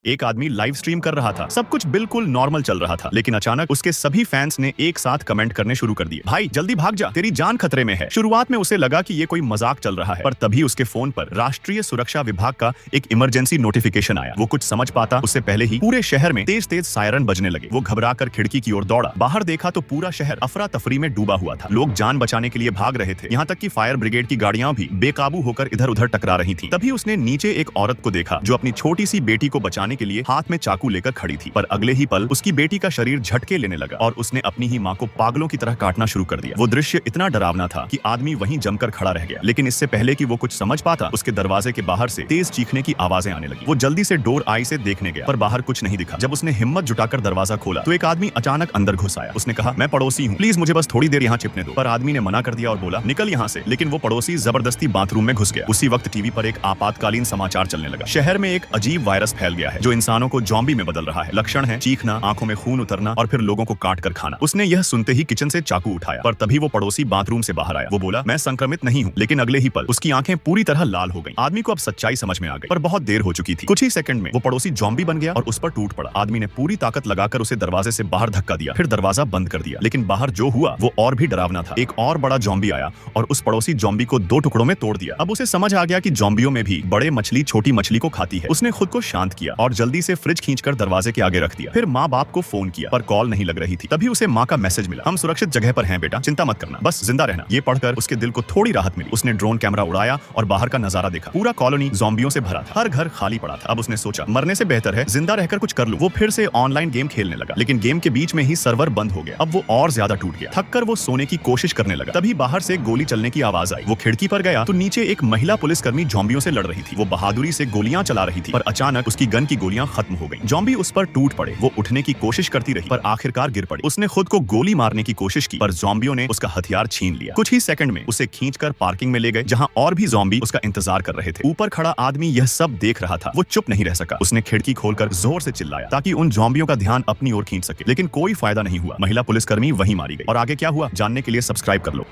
एक आदमी live stream कर रहा था, सब कुछ बिल्कुल नॉर्मल चल रहा था, लेकिन अचानक उसके सभी फैंस ने एक साथ कमेंट करने शुरू कर दिए, भाई जल्दी भाग जा, तेरी जान खतरे में है। शुरुआत में उसे लगा कि ये कोई मजाक चल रहा है, पर तभी उसके फोन पर राष्ट्रीय सुरक्षा विभाग का एक इमरजेंसी नोटिफिकेशन आया। वो कुछ समझ पाता उससे पहले ही पूरे शहर में तेज तेज सायरन बजने लगे। वो घबराकर खिड़की की ओर दौड़ा, बाहर देखा तो पूरा शहर अफरा तफरी में डूबा हुआ था। लोग जान बचाने के लिए भाग रहे थे, यहाँ तक कि फायर ब्रिगेड की गाड़ियां भी बेकाबू होकर इधर उधर टकरा रही थी। तभी उसने नीचे एक औरत को देखा जो अपनी छोटी सी बेटी को बचाने के लिए हाथ में चाकू लेकर खड़ी थी, पर अगले ही पल उसकी बेटी का शरीर झटके लेने लगा और उसने अपनी ही माँ को पागलों की तरह काटना शुरू कर दिया। वो दृश्य इतना डरावना था कि आदमी वहीं जमकर खड़ा रह गया, लेकिन इससे पहले कि वो कुछ समझ पाता उसके दरवाजे के बाहर से तेज चीखने की आवाजें आने लगी। वो जल्दी से डोर आई से देखने गया, पर बाहर कुछ नहीं दिखा। जब उसने हिम्मत जुटाकर दरवाजा खोला तो एक आदमी अचानक अंदर घुस आया। उसने कहा, मैं पड़ोसी हूँ, प्लीज मुझे बस थोड़ी देर यहाँ छिपने दो। पर आदमी ने मना कर दिया और बोला, निकल यहाँ से। लेकिन वो पड़ोसी जबरदस्ती बाथरूम में घुस गया। उसी वक्त टीवी पर एक आपातकालीन समाचार चलने लगा। शहर में एक अजीब वायरस फैल गया है जो इंसानों को ज़ॉम्बी में बदल रहा है। लक्षण है चीखना, आंखों में खून उतरना और फिर लोगों को काट कर खाना। उसने यह सुनते ही किचन से चाकू उठाया, पर तभी वो पड़ोसी बाथरूम से बाहर आया। वो बोला, मैं संक्रमित नहीं हूँ, लेकिन अगले ही पल उसकी आंखें पूरी तरह लाल हो गईं। आदमी को अब सच्चाई समझ में आ गई, पर बहुत देर हो चुकी थी। कुछ ही सेकंड में वो पड़ोसी ज़ॉम्बी बन गया और उस पर टूट पड़ा। आदमी ने पूरी ताकत लगाकर उसे दरवाजे से बाहर धक्का दिया, फिर दरवाजा बंद कर दिया। लेकिन बाहर जो हुआ वो और भी डरावना था। एक और बड़ा ज़ॉम्बी आया और उस पड़ोसी ज़ॉम्बी को दो टुकड़ों में तोड़ दिया। अब उसे समझ आ गया कि ज़ॉम्बियों में भी बड़े मछली छोटी मछली को खाती है। उसने खुद को शांत किया और जल्दी से फ्रिज खींचकर दरवाजे के आगे रख दिया। फिर माँ बाप को फोन किया, पर कॉल नहीं लग रही थी। तभी उसे माँ का मैसेज मिला, हम सुरक्षित जगह पर हैं बेटा, चिंता मत करना, बस जिंदा रहना। ये पढ़कर उसके दिल को थोड़ी राहत मिली। उसने ड्रोन कैमरा उड़ाया और बाहर का नजारा देखा। पूरा कॉलोनी ज़ॉम्बियों से भरा था, हर घर खाली पड़ा था। अब उसने सोचा, मरने से बेहतर है जिंदा रहकर कुछ कर लूं। वो फिर से ऑनलाइन गेम खेलने लगा, लेकिन गेम के बीच में ही सर्वर बंद हो गया। अब वो और ज्यादा टूट गया। थककर वो सोने की कोशिश करने लगा। तभी बाहर से गोली चलने की आवाज आई। वो खिड़की पर गया तो नीचे एक महिला पुलिसकर्मी ज़ॉम्बियों से लड़ रही थी। वो बहादुरी से गोलियां चला रही थी, पर अचानक उसकी गन की गोलियां खत्म हो गईं। ज़ॉम्बी उस पर टूट पड़े। वो उठने की कोशिश करती रही, पर आखिरकार गिर पड़ी। उसने खुद को गोली मारने की कोशिश की, पर ज़ॉम्बियों ने उसका हथियार छीन लिया। कुछ ही सेकंड में उसे खींचकर पार्किंग में ले गए, जहां और भी ज़ॉम्बी उसका इंतजार कर रहे थे। ऊपर खड़ा आदमी यह सब देख रहा था। वो चुप नहीं रह सका। उसने खिड़की खोलकर जोर से चिल्लाया ताकि उन ज़ॉम्बियों का ध्यान अपनी ओर खींच सके, लेकिन कोई फायदा नहीं हुआ। महिला पुलिसकर्मी वहीं मारी गई। और आगे क्या हुआ जानने के लिए सब्सक्राइब कर लो।